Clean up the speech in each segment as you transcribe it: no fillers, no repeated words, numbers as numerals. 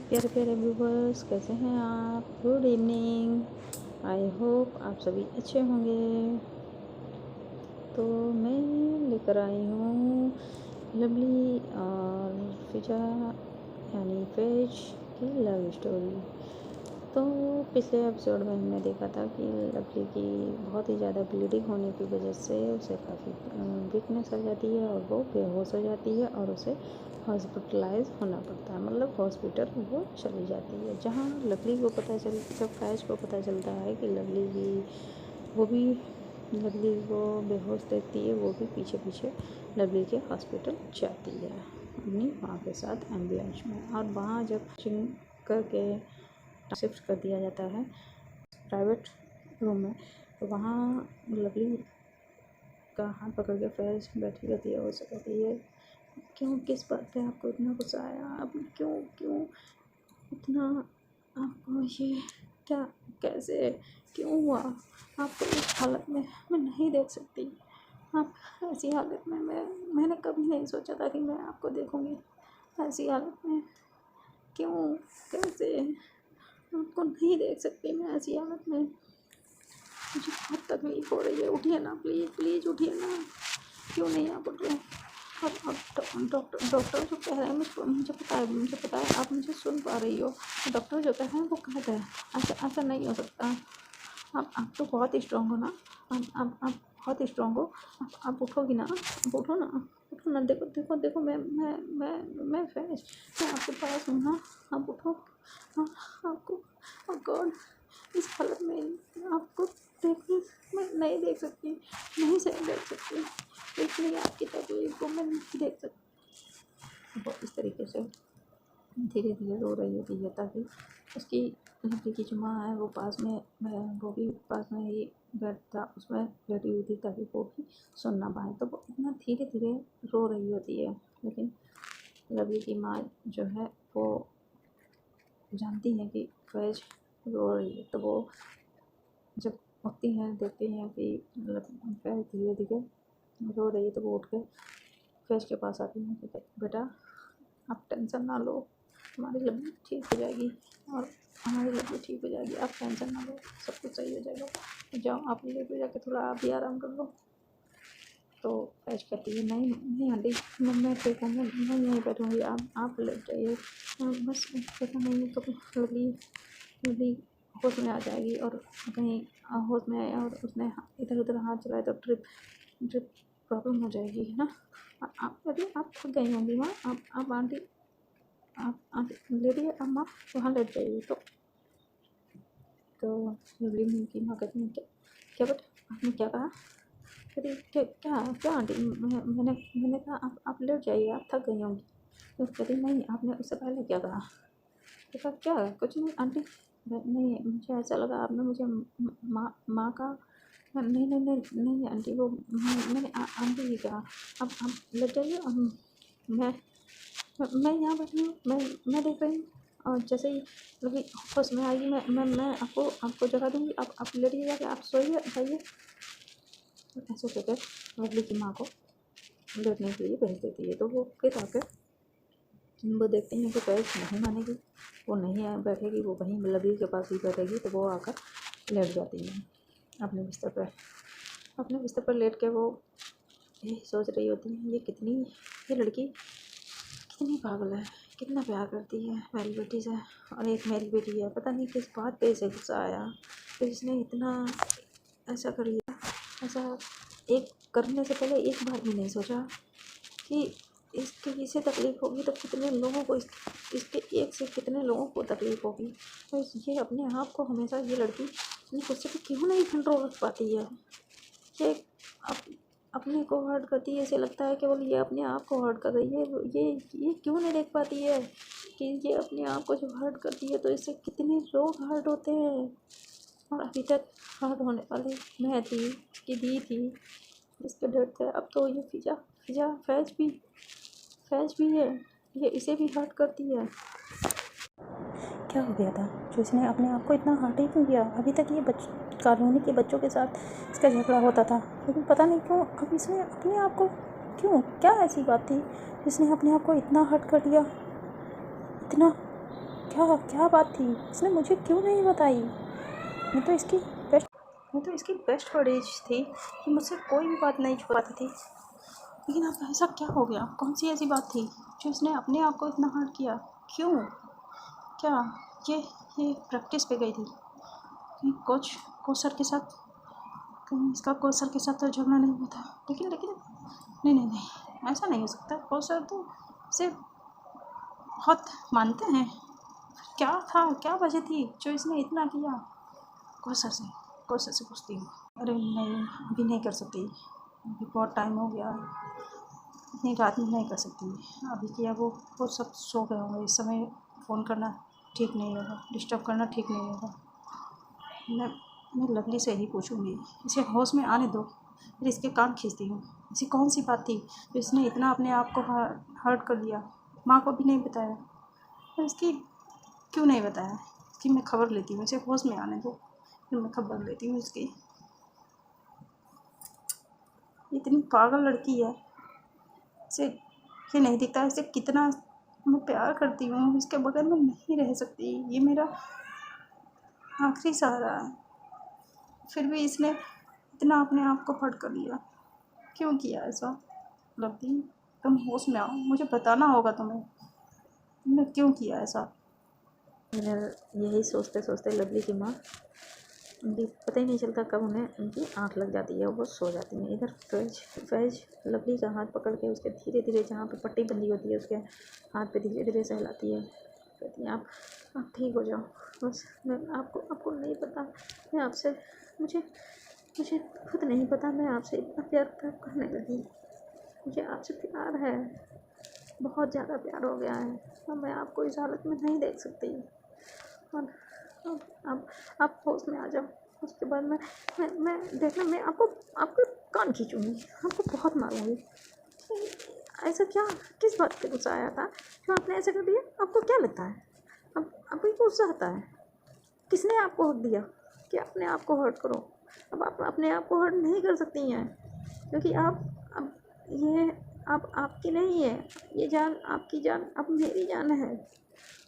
प्यारे प्यारे व्यूवर्स, कैसे हैं आप? Good evening. आई होप आप सभी अच्छे होंगे। तो मैं लेकर आई हूँ लवली और फिजा यानी फैज की लव स्टोरी। तो पिछले एपिसोड में हमने देखा था कि लवली की बहुत ही ज़्यादा ब्लीडिंग होने की वजह से उसे काफ़ी वीकनेस आ जाती है और वो बेहोश हो जाती है और उसे हॉस्पिटलाइज होना पड़ता है, मतलब हॉस्पिटल वो चली जाती है। जहाँ लवली को पता चल जब फैज को पता चलता है कि लवली को बेहोश देखती है, वो भी पीछे पीछे लवली के हॉस्पिटल जाती है अपनी माँ के साथ एम्बुलेंस में। और वहाँ जब चिंग करके शिफ्ट कर दिया जाता है प्राइवेट रूम में, तो वहाँ लवली का हाथ पकड़ के फैज बैठी रहती है। उसे कहती है, क्यों, किस बात पे आपको इतना गुस्सा आया? आप क्यों क्यों इतना, आपको ये क्या, कैसे, क्यों हुआ? आपको इस हालत में मैं नहीं देख सकती। आप ऐसी हालत में मैंने कभी नहीं सोचा था कि मैं आपको देखूँगी ऐसी हालत में। क्यों, कैसे? आपको नहीं देख सकती मैं ऐसी हालत में। मुझे बहुत तकलीफ़ हो रही है। उठिए ना, प्लीज़ प्लीज़ उठिए ना। क्यों नहीं आप उठ रहे? अब डॉक्टर जो कह रहे हैं मुझे पता है आप मुझे सुन पा रही हो। डॉक्टर जो कह रहे हैं वो गलत है। ऐसा नहीं हो सकता। आप तो बहुत स्ट्रॉन्ग हो ना। आप बहुत स्ट्रॉन्ग हो। आप उठोगी ना? आप उठो ना, उठो ना। देखो देखो देखो, मैं फैज, मैं आपके पास हूँ ना। आप उठो। आपको, ओह गॉड, इस हालत में आपको देखने मैं नहीं देख सकती, नहीं सही देख सकती। इसलिए आपकी तकलीफ को मैं नहीं देख सकती। वो इस तरीके से धीरे धीरे रो रही होती है ताकि उसकी लड़की की जो माँ है वो पास में, वो भी पास में ही बेड था उसमें बैठी हुई थी ताकि वो भी सुन ना पाए। तो वो इतना धीरे धीरे रो रही होती है, लेकिन लवली की माँ जो है वो जानती है कि फैज रो रही है। तो वो जब उठती हैं, देखती हैं कि फैज धीरे धीरे रो रही है, तो वो उठ के फैज के पास आती हैं कि बेटा आप टेंशन ना लो, हमारी लवली ठीक हो जाएगी और हमारी लवली ठीक हो जाएगी। आप टेंशन ना लो, सब कुछ सही हो जाएगा। जाओ आप लेके जाके थोड़ा आप भी आराम कर लो। तो फैज कहती है, नहीं नहीं आंटी, मैं ठीक हूँ, मैं यहीं बैठूँगी, आप लेट जाइए। बस पता नहीं कब लवली होश में आ जाएगी और कहीं होश में आए और उसने इधर उधर हाथ चलाए तो ड्रिप प्रॉब्लम हो जाएगी, है ना। आप अरे आप थक गई होंगी माँ। आप आंटी, आप लेटिए, अब माँ वहाँ लेट जाइए। तो लवली की माँ कहती है, क्या क्या बेटा, आपने क्या कहा? कहती क्या क्या क्या आंटी, मैंने कहा आप लेट जाइए, आप थक गई होंगी। तो कहती नहीं, आपने उससे पहले क्या कहा? तो कहा क्या, कुछ नहीं आंटी, नहीं मुझे ऐसा लगा आपने मुझे माँ का, नहीं नहीं नहीं नहीं आंटी, वो मैंने आंटी ही कहा। आप लेट जाइए। मैं यहाँ बैठी हूँ, मैं देख रही हूँ और जैसे ही लवली होश में आएगी मैं आपको जगह दूँगी। आप लेटिए जाके, आप सोइए, जाइए। ऐसे कहकर लवली की माँ को लेटने के लिए भेज देती है। तो वो फिर आकर वो देखती हैं कि फैज नहीं मानेगी, वो नहीं बैठेगी, वो वहीं लवली के पास ही बैठेगी। तो वो आकर लेट जाती हैं अपने बिस्तर पर लेट के वो यही सोच रही होती है, ये लड़की कितनी पागल है, कितना प्यार करती है मेरी बेटी से। और एक मेरी बेटी है, पता नहीं किस बात पे इसे गुस्सा आया फिर इसने इतना ऐसा कर लिया। ऐसा एक करने से पहले एक बार भी नहीं सोचा कि इसके इसे तकलीफ़ होगी तो कितने लोगों को इसके एक से कितने लोगों को तकलीफ़ होगी। तो ये अपने आप को हमेशा, ये लड़की अपने गुस्से पे क्यों नहीं कंट्रोल रख पाती है? ये अपने को हर्ट करती है, ऐसे लगता है केवल ये अपने आप को हर्ट कर रही है। ये क्यों नहीं देख पाती है कि ये अपने आप को जो हर्ट करती है तो इससे कितने लोग हर्ट होते हैं। और अभी तक हर्ट होने वाली मैं थी, कि दी थी, इसके डर थे। अब तो ये फिजा फैज भी है, ये इसे भी हर्ट करती है। क्या हो गया था जो इसने अपने आप को इतना हर्ट ही क्यों किया? अभी तक ये कॉलोनी के बच्चों के साथ इसका झगड़ा होता था, लेकिन पता नहीं क्यों अब इसने अपने आप को, क्यों, क्या ऐसी बात थी जिसने अपने आप को इतना हर्ट कर दिया, इतना क्या क्या बात थी? इसने मुझे क्यों नहीं बताई? मैं तो इसकी बेस्ट फुटेज थी कि मुझसे कोई भी बात नहीं छुपाती थी। लेकिन अब ऐसा क्या हो गया? कौन सी ऐसी बात थी जो इसने अपने आप को इतना हर्ट किया? क्यों? क्या ये ये प्रैक्टिस पे गई थी? कहीं कोच सर के साथ, कहीं इसका कोच सर के साथ तो झगड़ा नहीं हुआ था? लेकिन नहीं नहीं नहीं, ऐसा नहीं हो सकता। कोच सर तो इसे बहुत मानते हैं। क्या था, क्या वजह थी जो इसने इतना किया? कोच सर से पूछती हूँ। अरे नहीं, अभी नहीं कर सकती, अभी बहुत टाइम हो गया, इतनी रात में नहीं कर सकती। अभी किया वो सब सो गए होंगे। इस समय फ़ोन करना ठीक नहीं होगा, डिस्टर्ब करना ठीक नहीं होगा। मैं लवली से ही पूछूँगी, इसे होश में आने दो। फिर इसके कान खींचती हूँ। ऐसी कौन सी बात थी जो इसने इतना अपने आप को हर्ट कर लिया? माँ को भी नहीं बताया, और इसकी क्यों नहीं बताया? इसकी मैं खबर लेती हूँ, इसे होश में आने दो, फिर मैं खबर लेती हूँ इसकी। इतनी पागल लड़की है, इसे ये नहीं दिखता इसे कितना मैं प्यार करती हूँ। इसके बगैर मैं नहीं रह सकती, ये मेरा आखिरी सहारा है। फिर भी इसने इतना अपने आप को हर्ट कर लिया। क्यों किया ऐसा? लवली, तुम होश में आओ, मुझे बताना होगा तुम्हें, तुमने क्यों किया ऐसा? यही सोचते सोचते लवली की माँ, उनकी पता ही नहीं चलता कब उन्हें उनकी आँख लग जाती है, वो सो जाती हैं। इधर फैज लवली का हाथ पकड़ के उसके धीरे धीरे, जहाँ पे पट्टी बंधी होती है उसके हाथ पे धीरे धीरे सहलाती है। कहती है, आप ठीक हो जाओ, बस मैं आपको नहीं पता, मैं आपसे मुझे मुझे खुद नहीं पता मैं आपसे इतना प्यार कब करने लगी। मुझे आपसे प्यार है, बहुत ज़्यादा प्यार हो गया है, और मैं आपको इस हालत में नहीं देख सकती। और अब आप होश में आ जाओ। उसके बाद मैं देखना, मैं आपके कान खींचूँगी, आपको बहुत मारूँगी। ऐसा क्या, किस बात पे गुस्सा आया था जो आपने ऐसा कर दिया? आपको क्या लगता है अब आपको गुस्सा आता है? किसने आपको हक दिया कि अपने आप को हर्ट करो? अब आप अपने आप को हर्ट नहीं कर सकती हैं, क्योंकि अब ये अब आपकी नहीं है, ये जान आपकी जान अब मेरी जान है,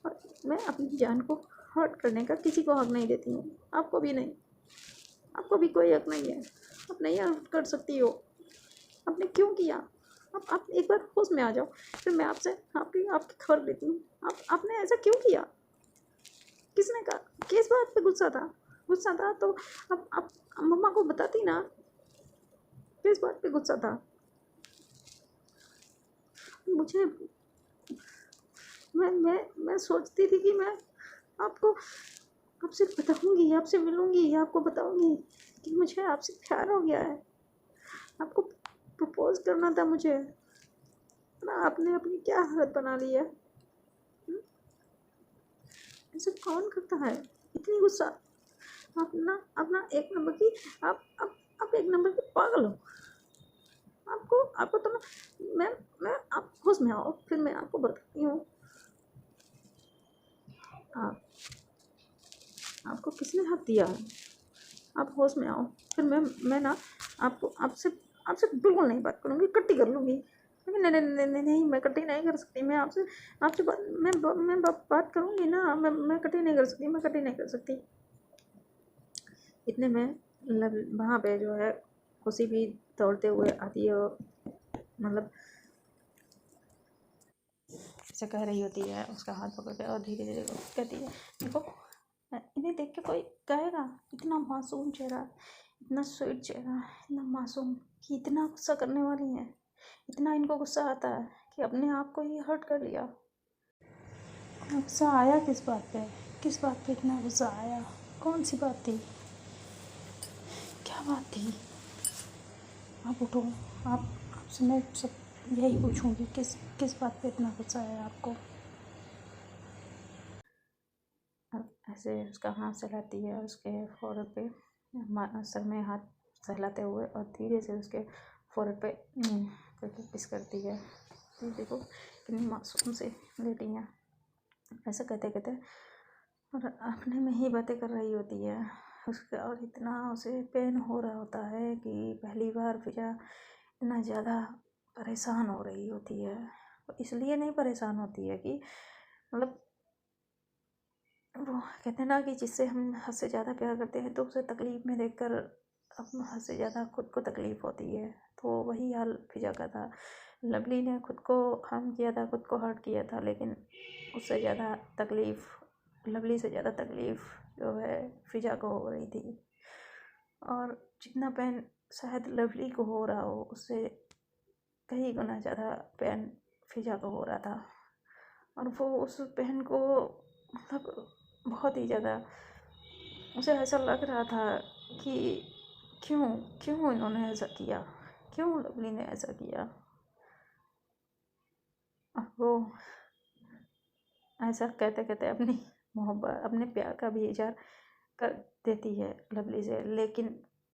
और मैं अपनी जान को हर्ट करने का किसी को हक नहीं देती हूँ। आपको भी नहीं, आपको भी कोई हक नहीं है, आप नहीं हर्ट कर सकती हो। आपने क्यों किया? आप एक बार होश में आ जाओ, फिर मैं आपसे आपकी खबर लेती हूँ। आपने ऐसा क्यों किया? किसने कहा? किस बात पे गुस्सा था तो आप मम्मा को बताती ना, किस बात पे गुस्सा था? मुझे मैं सोचती थी कि मैं आपको आपसे बताऊंगी, आपसे मिलूंगी, आपको बताऊंगी कि मुझे आपसे प्यार हो गया है। आपको प्रपोज करना था मुझे ना, आपने अपनी क्या हालत बना ली है? ऐसे कौन करता है? इतनी गुस्सा? आप ना एक नंबर की, आप एक नंबर की पागल हो। आपको तो मैं आप होश में आओ, फिर मैं आपको बताती हूँ। आप आपको किसने हक दिया? आप होश में आओ, फिर मैं ना आपको आपसे आपसे बिल्कुल नहीं बात करूँगी, कट्टी कर लूँगी। लेकिन नहीं नहीं नहीं नहीं नहीं, मैं कट्टी नहीं कर सकती। मैं आपसे आपसे बात करूँगी ना, मैं कट्टी नहीं कर सकती, मैं कट्टी नहीं कर सकती। इतने में वहाँ पे जो है खुशी भी दौड़ते हुए आती है, मतलब ऐसे कह रही होती है, उसका हाथ पकड़ के, और धीरे धीरे कहती है, देखो इन्हें देख के कोई कहेगा इतना मासूम चेहरा, इतना स्वीट चेहरा, इतना मासूम, कि इतना गुस्सा करने वाली है? इतना इनको गुस्सा आता है कि अपने आप को ही हर्ट कर लिया? गुस्सा आया किस बात पे? किस बात पे इतना गुस्सा आया? कौन सी बात थी? क्या बात थी? आप उठो, आपसे मैं सब यही पूछूंगी, किस बात पे इतना गुस्सा आया आपको? ऐसे उसका हाथ सहलाती है, उसके फोrehead पे, सर में हाथ सहलाते हुए, और धीरे से उसके फोrehead पे करके किस करती है। तो देखो कितनी मासूम से लेटी हैं, ऐसा कहते कहते, और अपने में ही बातें कर रही होती है उसका, और इतना उसे पेन हो रहा होता है कि पहली बार फिजा इतना ज़्यादा परेशान हो रही होती है। इसलिए नहीं परेशान होती है कि मतलब कहते हैं ना कि जिससे हम हद से ज़्यादा प्यार करते हैं तो उसे तकलीफ़ में देखकर हम हद से ज़्यादा खुद को तकलीफ़ होती है। तो वही हाल फिजा का था। लवली ने खुद को हार्म किया था, खुद को हर्ट किया था, लेकिन उससे ज़्यादा तकलीफ़, लवली से ज़्यादा तकलीफ़ जो है फिजा को हो रही थी। और जितना पेन शायद लवली को हो रहा हो, उससे कई गुना ज़्यादा पेन फिजा को हो रहा था। और वो उस पेन को मतलब बहुत ही ज़्यादा उसे ऐसा लग रहा था कि क्यों क्यों इन्होंने ऐसा किया, क्यों लवली ने ऐसा किया। और वो ऐसा कहते कहते अपनी मोहब्बत, अपने प्यार का भी इजहार कर देती है लवली से, लेकिन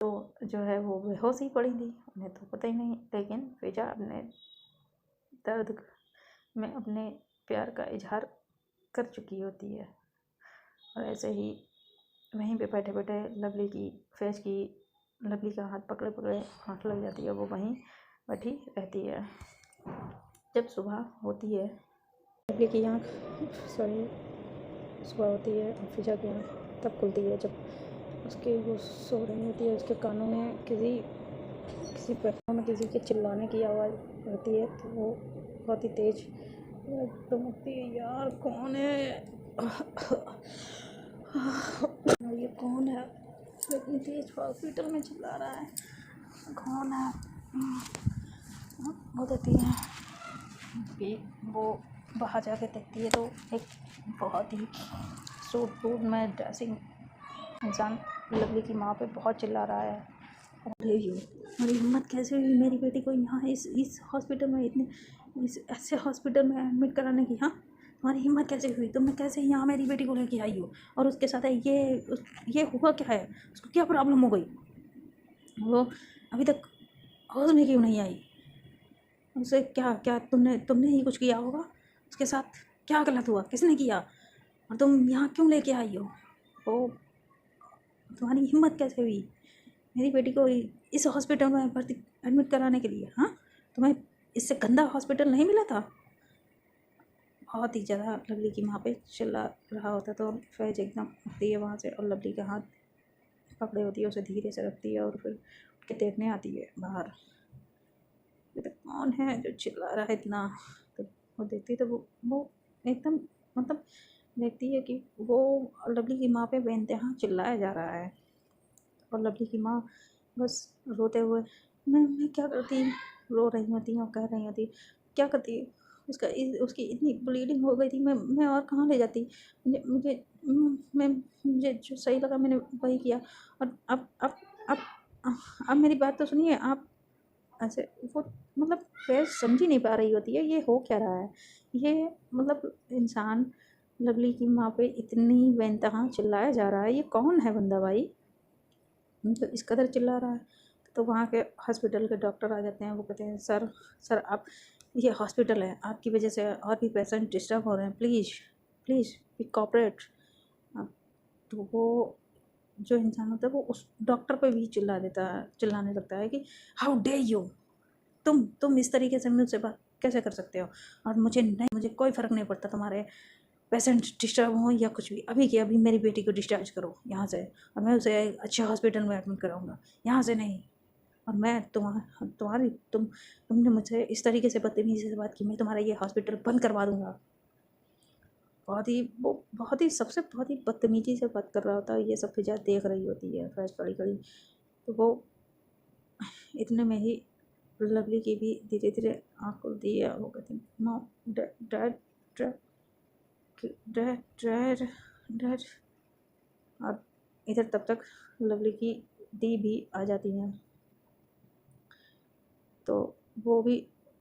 तो जो है वो बेहोश ही पड़ी थी, उन्हें तो पता ही नहीं। लेकिन फिजा अपने दर्द में अपने प्यार का इजहार कर चुकी होती है। और ऐसे ही वहीं पे बैठे बैठे लवली की फैज़ की लवली का हाथ पकड़े पकड़े आँख लग जाती है, वो वहीं बैठी रहती है। जब सुबह होती है लवली की आँख सुबह होती है और फिजा की आँख तब खुलती है जब उसकी वो सो रही होती है। उसके कानों में किसी कानों में किसी के चिल्लाने की आवाज़ होती है। तो वो बहुत ही तेज़ एकदम उठती है, यार कौन है ये कौन है, इतनी तेज हॉस्पिटल में चिल्ला रहा है, कौन है। वो देती है कि वो बाहर जाके देखती है तो एक बहुत ही सूट बूट में ड्रेसिंग इंसान लवली की माँ पे बहुत चिल्ला रहा है। अरे मेरी हिम्मत कैसे हुई मेरी बेटी को यहाँ इस हॉस्पिटल में इस ऐसे हॉस्पिटल में एडमिट कराने की। हाँ, तुम्हारी हिम्मत कैसे हुई, तुमने कैसे यहाँ मेरी बेटी को लेके आई हो, और उसके साथ ये हुआ क्या है, उसको क्या प्रॉब्लम हो गई, वो अभी तक होश में क्यों नहीं आई, उसे क्या क्या तुमने ही कुछ किया होगा, उसके साथ क्या गलत हुआ, किसने किया, और तुम यहाँ क्यों लेके आई हो, वो तुम्हारी हिम्मत कैसे हुई मेरी बेटी को इस हॉस्पिटल में भर्ती एडमिट कराने के लिए। हाँ, तुम्हें इससे गंदा हॉस्पिटल नहीं मिला था। बहुत ही ज़्यादा लवली की माँ पे चिल्ला रहा होता तो फैज़ एकदम उठती है वहाँ से और लवली का हाथ पकड़े होती है, उसे धीरे से रखती है और फिर उठ के देखने आती है बाहर, तो कौन है जो चिल्ला रहा है इतना। तो वो देखती तो वो एकदम मतलब देखती है कि वो लवली की माँ पे बेइंतहा चिल्लाया जा रहा है। और लवली की माँ बस रोते हुए मैं क्या करती, रो रही होती और कह रही होती क्या करती, उसकी इतनी ब्लीडिंग हो गई थी, मैं और कहाँ ले जाती, मुझे जो सही लगा मैंने वही किया। और अब मेरी बात तो सुनिए आप। ऐसे वो मतलब फैज़ समझ ही नहीं पा रही होती है ये हो क्या रहा है। ये मतलब इंसान लवली की माँ पे इतनी बेइंतहा चिल्लाया जा रहा है, ये कौन है बंदा भाई जो इस कदर चिल्ला रहा है। तो वहाँ के हॉस्पिटल के डॉक्टर आ जाते हैं, वो कहते हैं सर आप, ये हॉस्पिटल है, आपकी वजह से और भी पेशेंट डिस्टर्ब हो रहे हैं, प्लीज़ बी कोऑपरेट। तो वो जो इंसान होता है वो उस डॉक्टर पे भी चिल्लाने लगता है कि हाउ डे यू, तुम इस तरीके से मुझसे बात कैसे कर सकते हो, और मुझे कोई फ़र्क नहीं पड़ता तुम्हारे पेशेंट डिस्टर्ब हों या कुछ भी, अभी के अभी मेरी बेटी को डिस्चार्ज करो यहाँ से, और मैं उसे अच्छे हॉस्पिटल में एडमिट कराऊंगा, यहाँ से नहीं। और मैं तुमने मुझसे इस तरीके से बदतमीजी से बात की, मैं तुम्हारा ये हॉस्पिटल बंद करवा दूँगा। बहुत ही बदतमीजी से बात कर रहा होता है। ये सब फिजा देख रही होती है फैज़ खड़ी खड़ी। तो वो इतने में ही लवली की भी धीरे धीरे आँख खुलती है। वो कहती no dad dad dad dad. और इधर तब तक लवली की दी भी आ जाती हैं, तो वो भी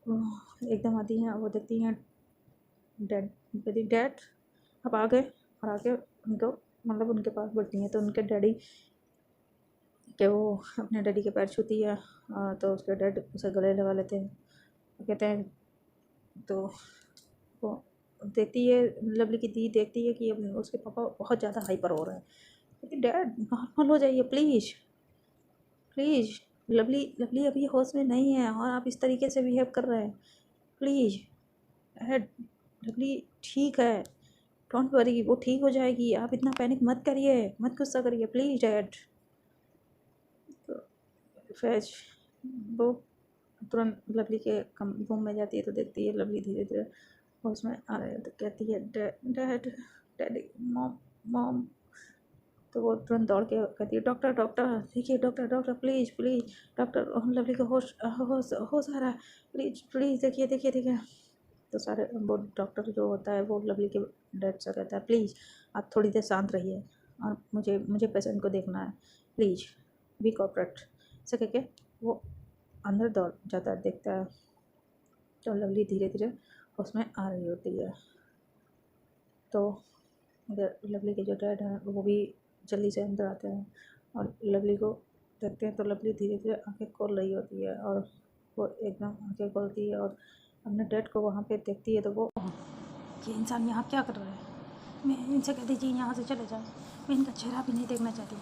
एकदम आती हैं। वो देखती हैं डैड, कहती डैड अब आ गए, और आके उनको मतलब उनके पास बढ़ती हैं तो उनके डैडी के वो अपने डैडी के पैर छूती है, तो उसके डैड उसे गले लगा लेते हैं। वो कहते हैं तो वो देखती है, लवली की दी देखती है कि अब उसके पापा बहुत ज़्यादा हाइपर हो रहे हैं। कहती डैड नॉर्मल हो जाइए प्लीज़, लवली अभी होश में नहीं है और आप इस तरीके से बिहेव कर रहे हैं, प्लीज़ डैड, लवली ठीक है, डोंट वरी, वो ठीक हो जाएगी, आप इतना पैनिक मत करिए, मत गुस्सा करिए प्लीज़ डैड। तो फैज वो तुरंत लवली के रूम में जाती है तो देखती है लवली धीरे धीरे उसमें आ रहे हैं, तो कहती है डैड डैडी मॉम मॉम। तो वो तुरंत दौड़ के कहती है डॉक्टर डॉक्टर देखिए, doctor doctor please please doctor, lovely को होश होश होश आ रहा है, प्लीज़ प्लीज़ देखिए देखिए देखिए। तो सारे वो डॉक्टर जो होता है वो लवली के डैड से कहता है प्लीज़ आप थोड़ी देर शांत रहिए और मुझे मुझे पेशेंट को देखना है, प्लीज़ बी कॉपरेट से कह के वो अंदर दौड़ जाता है, देखता है तो लवली धीरे धीरे उसमें आ रही होती है। तो इधर लवली के जो डैड हैं वो भी जल्दी से अंदर आते हैं और लवली को देखते हैं तो लवली धीरे धीरे आंखें खोल रही होती है और वो एकदम आंखें खोलती है और अपने डैड को वहाँ पे देखती है। तो वो ये इंसान यहाँ क्या कर रहा है, मैं इनसे कह दीजिए यहाँ से चले जाए, मैं इनका चेहरा भी नहीं देखना चाहती,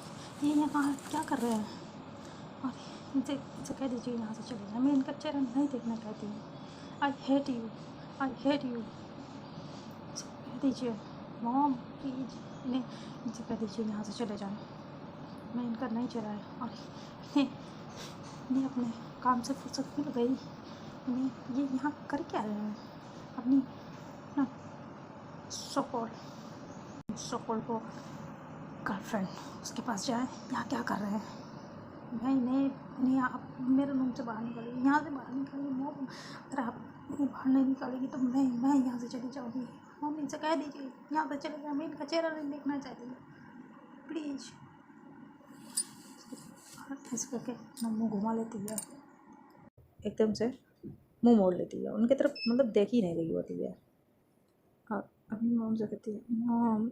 ये यहाँ क्या कर रहे हैं, और इनसे कह दीजिए यहाँ से चले जाए, मैं इनका चेहरा नहीं देखना चाहती हूँ, I hate you I hate you. कह दीजिए मॉम प्लीज इनसे कह दीजिए यहाँ से चले जाएं, मैं इनका नहीं चला है और इन्हें अपने काम से फुर्सत मिल गई, इन्हें ये यहाँ कर क्या रहे हैं, अपनी ना सोकॉल्ड को गर्लफ्रेंड उसके पास जाए, यहाँ क्या कर रहे हैं, मैं नहीं आप मेरे रूम से बाहर निकालिए, यहाँ से बाहर निकालिए मॉम, अगर आप मुझे बाहर नहीं निकालेगी तो मैं यहाँ से चली जाऊँगी, मॉम इनसे कह दीजिए यहाँ से चले जाए, मैं इनका चेहरा नहीं देखना चाहती प्लीज़। ऐसे करके मुँह घुमा लेती है, एकदम से मुँह मोड़ लेती है, उनकी तरफ मतलब देख ही नहीं रही होती है। और अपनी मॉम से कहती है मॉम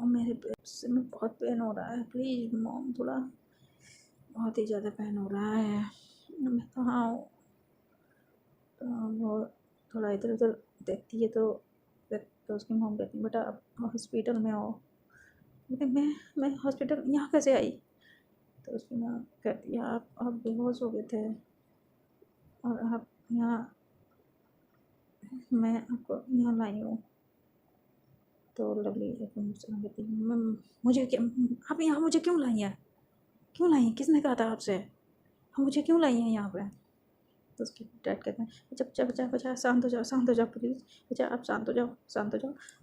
मेरे पेट में बहुत पेन हो रहा है, प्लीज़ मॉम थोड़ा बहुत ही ज़्यादा पेन हो रहा है, मैं कहाँ हूँ। तो वो थोड़ा इधर उधर देखती है तो उसकी मॉम कहती है बेटा आप हॉस्पिटल में आओ। मैं हॉस्पिटल यहाँ कैसे आई। तो उसकी माँ कहती है आप बेहोश हो गए थे और आप यहाँ मैं आपको यहाँ लाई हूँ। तो लवली एकदम कहती है मुझे क्या, आप यहाँ मुझे क्यों लाई हैं, क्यों लाई हैं, किसने कहा था आपसे, हम मुझे क्यों लाई हैं यहाँ पे। तो उसके डैड कहते हैं बच्चा बच्चा बच्चा शांत हो जाओ प्लीज़, बच्चा आप शांत हो जाओ।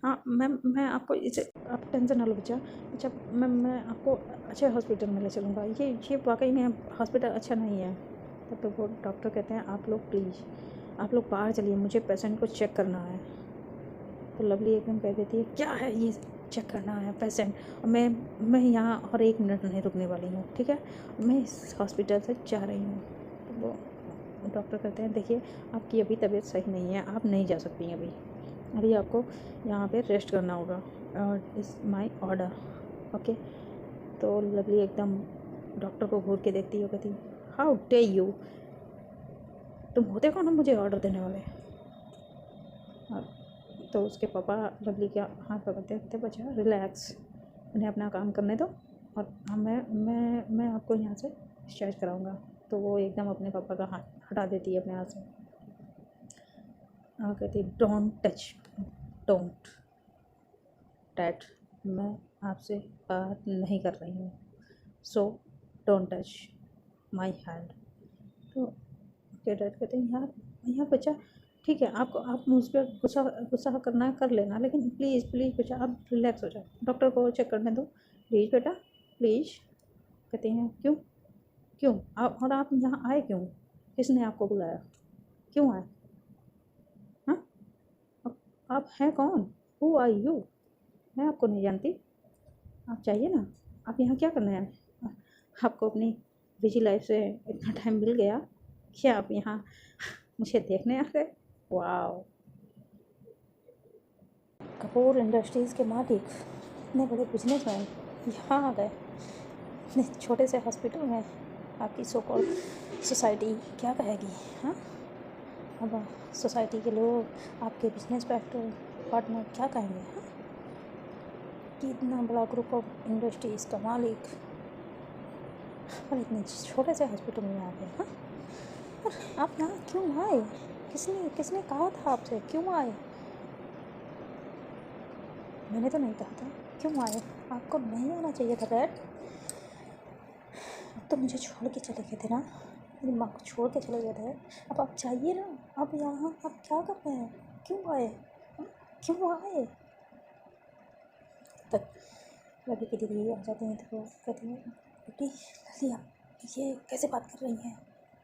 हाँ मैं आपको इसे आप टेंशन ना लो बच्चा मैं आपको अच्छे हॉस्पिटल में ले चलूँगा, ये वाकई में हॉस्पिटल अच्छा नहीं है। तब तो वो डॉक्टर कहते हैं आप लोग प्लीज़ आप लोग बाहर चलिए, मुझे पेशेंट को चेक करना है। तो लवली एकदम कह देती है क्या है ये चेक करना है पेशेंट, और मैं यहाँ और 1 मिनट नहीं रुकने वाली हूँ, ठीक है मैं इस हॉस्पिटल से जा रही हूँ। तो वो डॉक्टर कहते हैं देखिए आपकी अभी तबीयत सही नहीं है, आप नहीं जा सकती अभी आपको यहाँ पे रेस्ट करना होगा, और इस माई ऑर्डर ओके। तो लवली एकदम डॉक्टर को घूर के देखती है, कहती हाउ डे यू, तुम होते कौन हो मुझे ऑर्डर देने वाले। और तो उसके पापा लवली के हाथ पकड़ते कहते बच्चा रिलैक्स, उन्हें अपना काम करने दो और मैं आपको यहाँ से डिस्चार्ज कराऊंगा। तो वो एकदम अपने पापा का हाथ हटा देती है अपने हाथ से और कहती डोंट टच, मैं आपसे बात नहीं कर रही हूँ, so don't touch my hand. तो उसके डैड कहते हैं यार बच्चा ठीक है आप मुझ पर गुस्सा करना है कर लेना, लेकिन प्लीज़ बच्चा आप रिलैक्स हो जाओ, डॉक्टर को चेक करने दो प्लीज़ बेटा प्लीज़। कहते हैं क्यों और आप यहाँ आए क्यों, किसने आपको बुलाया, क्यों आए, हाँ आप हैं कौन, हु आर यू, मैं आपको नहीं जानती, आप चाहिए ना, आप यहाँ क्या करने आए, आपको अपनी बिजी लाइफ से इतना टाइम मिल गया क्या आप यहाँ मुझे देखने आ गए। वाओ, कपूर इंडस्ट्रीज़ के मालिक इतने बड़े बिजनेसमैन यहाँ आ गए इतने छोटे से हॉस्पिटल में, आपकी सो कॉल्ड सोसाइटी क्या कहेगी। हाँ अब सोसाइटी के लोग आपके बिजनेस पार्टनर क्या कहेंगे। हाँ कि इतना बड़ा ग्रुप ऑफ इंडस्ट्रीज़ का मालिक और इतने छोटे से हॉस्पिटल में आ गए। हाँ और आप यहाँ क्यों आए, किसने कहा था आपसे क्यों आए, मैंने तो नहीं कहा था, क्यों आए? आपको नहीं आना चाहिए था डैड। अब तो मुझे छोड़ के चले गए थे ना, मेरी माँ को छोड़ के चले गए थे। अब आप जाइए ना, अब यहाँ आप क्या कर रहे हैं? क्यों आए? क्यों आए? तक लड़की की दीदी आ जाती हैं तो वो कहती है, बेटी ललिया ये कैसे बात कर रही हैं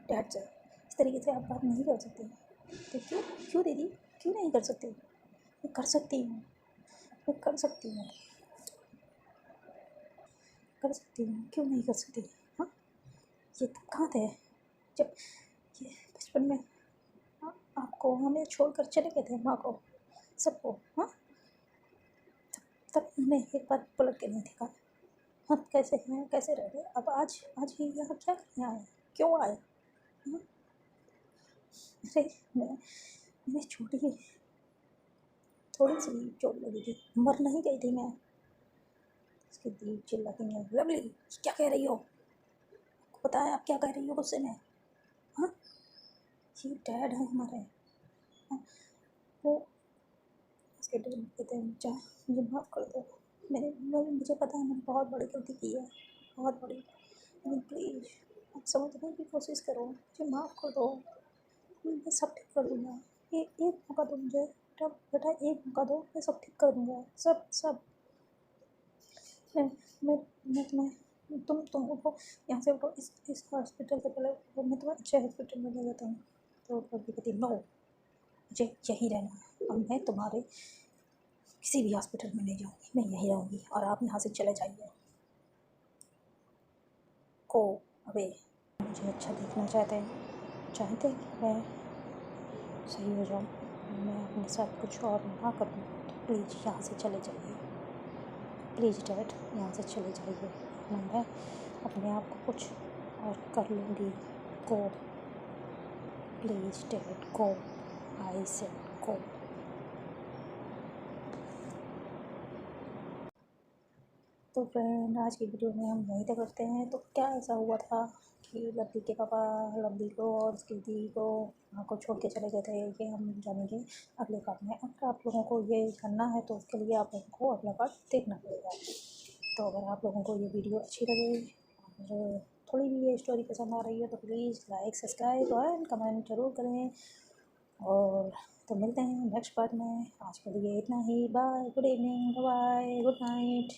डैड से? इस तरीके से आप बात नहीं कर सकती। तो क्यों दीदी, क्यों नहीं कर सकती? मैं कर सकती हूँ, मैं कर सकती हूँ, कर सकती हूँ, क्यों नहीं कर सकती? हाँ, ये तब कहाँ थे जब ये बचपन में आपको हमें छोड़कर चले गए थे, माँ को, सबको। हाँ, तब हमने एक बार पलट के नहीं देखा हम कैसे हैं, कैसे रह रहे। अब आज ही यहाँ क्या करने आए? क्यों आए? हाँ? अरे मैंने छोटी थोड़ी सी चोट लगी थी, मर नहीं गई थी मैं। उसकी दी चिल्लाती है, लवली क्या कह रही हो? आपको पता है आप क्या कह रही हो गुस्से में? हाँ, ये डैड है हमारे। हाँ? वो उसके डैड कहते हैं, जा मुझे माफ़ कर दो। मुझे पता है मैंने बहुत बड़ी गलती की है, बहुत बड़ी, लेकिन प्लीज़ आप समझने की कोशिश करो, मुझे माफ़ कर दो, मैं सब ठीक कर दूँगा। एक मौका दो मुझे बेटा, बेटा एक मौका दो, मैं सब ठीक कर दूँगा, सब। मैं मैं मैं तुम्हें तुमको यहाँ से उठो, इस हॉस्पिटल से पहले मैं तुम्हें अच्छे हॉस्पिटल में ले जाता हूँ। तो लड़की कहती नो, मुझे यहीं रहना है और मैं तुम्हारे किसी भी हॉस्पिटल में नहीं जाऊँगी, मैं यहीं रहूँगी और आप यहाँ से चले जाइए। को अबे मुझे अच्छा देखना चाहते हैं कि मैं सही हो जाऊँ, मैं अपने साथ कुछ और ना करूँ, तो प्लीज़ यहाँ से चले जाइए। प्लीज़ डैड यहाँ से चले जाइए, मैं अपने आप को कुछ और कर लूँगी। Go please dad go, I said go. तो फ्रेंड आज की वीडियो में हम यहीं तक करते हैं। तो क्या ऐसा हुआ था कि लवली के पापा लवली को और उसकी दीदी को माँ को छोड़ के चले गए थे, ये हम जानेंगे अगले पार्ट में। अगर आप लोगों को ये जानना है तो उसके लिए आप लोगों को अगला पार्ट देखना पड़ेगा। तो अगर आप लोगों को ये वीडियो अच्छी लगे और थोड़ी भी ये स्टोरी पसंद आ रही है तो please like subscribe and comment जरूर करें। और तो मिलते हैं नेक्स्ट पार्ट में। आज के लिए इतना ही, bye, good evening, bye, good night.